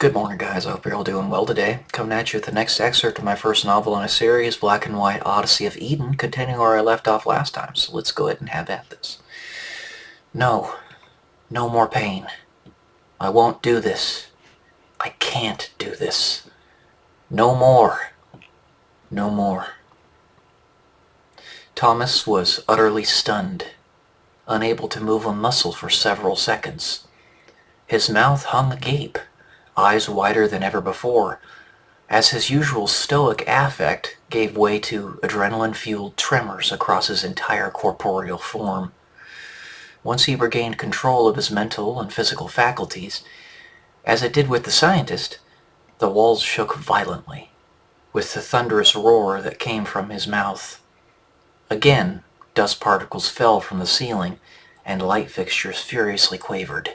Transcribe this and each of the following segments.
Good morning, guys. I hope you're all doing well today. Coming at you with the next excerpt of my first novel in a series, Black and White Odyssey of Eden, continuing where I left off last time, so let's go ahead and have at this. No. No more pain. I won't do this. I can't do this. No more. No more. Thomas was utterly stunned, unable to move a muscle for several seconds. His mouth hung agape, eyes wider than ever before, as his usual stoic affect gave way to adrenaline-fueled tremors across his entire corporeal form. Once he regained control of his mental and physical faculties, as it did with the scientist, the walls shook violently, with the thunderous roar that came from his mouth. Again, dust particles fell from the ceiling, and light fixtures furiously quavered.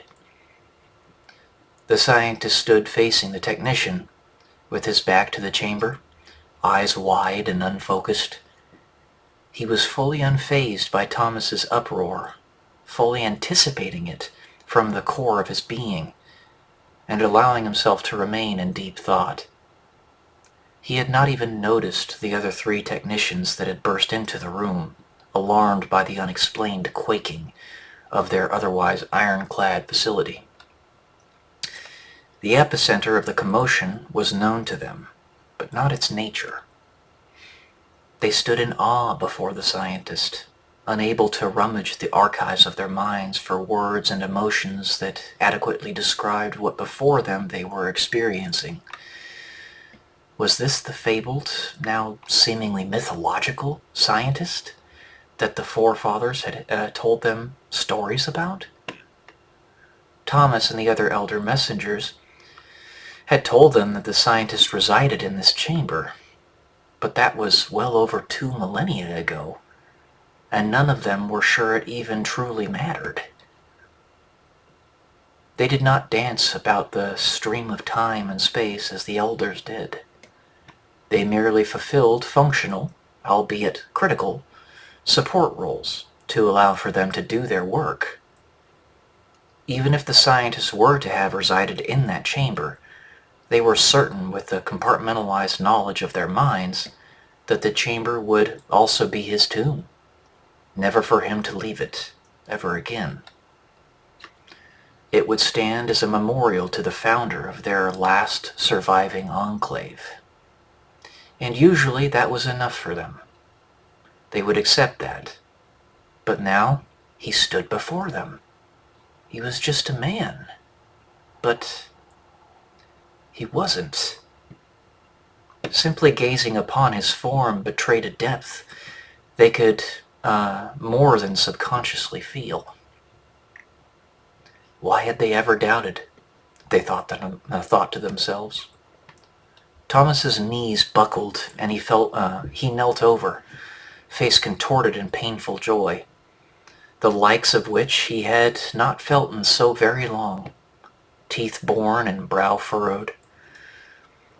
The scientist stood facing the technician, with his back to the chamber, eyes wide and unfocused. He was fully unfazed by Thomas's uproar, fully anticipating it from the core of his being, and allowing himself to remain in deep thought. He had not even noticed the other 3 technicians that had burst into the room, alarmed by the unexplained quaking of their otherwise ironclad facility. The epicenter of the commotion was known to them, but not its nature. They stood in awe before the scientist, unable to rummage the archives of their minds for words and emotions that adequately described what before them they were experiencing. Was this the fabled, now seemingly mythological scientist that the forefathers had told them stories about? Thomas and the other elder messengers had told them that the scientist resided in this chamber, but that was well over 2 millennia ago, and none of them were sure it even truly mattered. They did not dance about the stream of time and space as the elders did. They merely fulfilled functional, albeit critical, support roles to allow for them to do their work. Even if the scientists were to have resided in that chamber, they were certain, with the compartmentalized knowledge of their minds, that the chamber would also be his tomb, never for him to leave it ever again. It would stand as a memorial to the founder of their last surviving enclave. And usually that was enough for them. They would accept that. But now he stood before them. He was just a man. But he wasn't. Simply gazing upon his form betrayed a depth they could more than subconsciously feel. Why had they ever doubted? They thought to themselves. Thomas's knees buckled, and he knelt over, face contorted in painful joy, the likes of which he had not felt in so very long, teeth born and brow furrowed.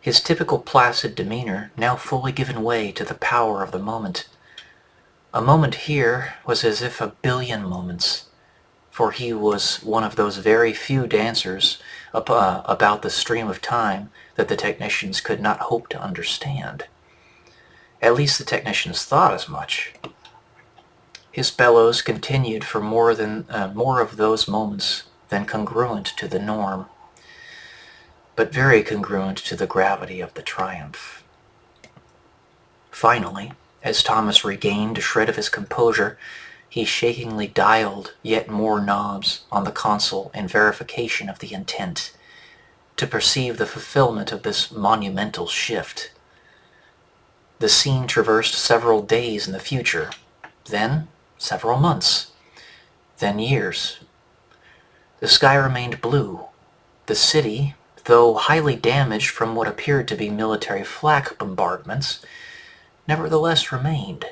His typical placid demeanor now fully given way to the power of the moment. A moment here was as if 1 billion moments, for he was one of those very few dancers about the stream of time that the technicians could not hope to understand. At least the technicians thought as much. His bellows continued for more of those moments than congruent to the norm, but very congruent to the gravity of the triumph. Finally, as Thomas regained a shred of his composure, he shakingly dialed yet more knobs on the console in verification of the intent to perceive the fulfillment of this monumental shift. The scene traversed several days in the future, then several months, then years. The sky remained blue. The city, though highly damaged from what appeared to be military flak bombardments, nevertheless remained.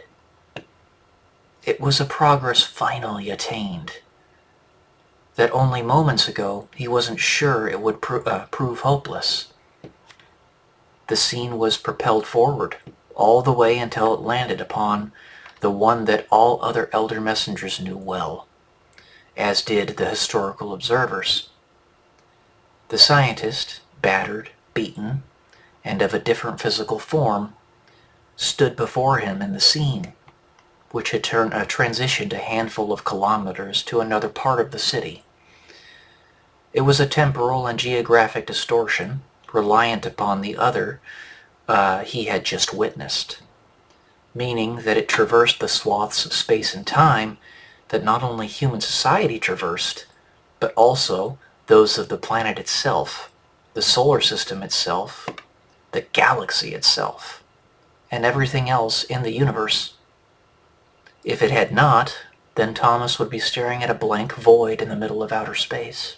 It was a progress finally attained that only moments ago he wasn't sure it would prove hopeless. The scene was propelled forward all the way until it landed upon the one that all other elder messengers knew well, as did the historical observers. The scientist, battered, beaten, and of a different physical form, stood before him in the scene, which had transitioned a handful of kilometers to another part of the city. It was a temporal and geographic distortion, reliant upon the other he had just witnessed, meaning that it traversed the swaths of space and time that not only human society traversed, but also those of the planet itself, the solar system itself, the galaxy itself, and everything else in the universe. If it had not, then Thomas would be staring at a blank void in the middle of outer space.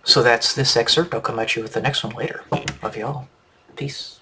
So that's this excerpt. I'll come at you with the next one later. Love you all. Peace.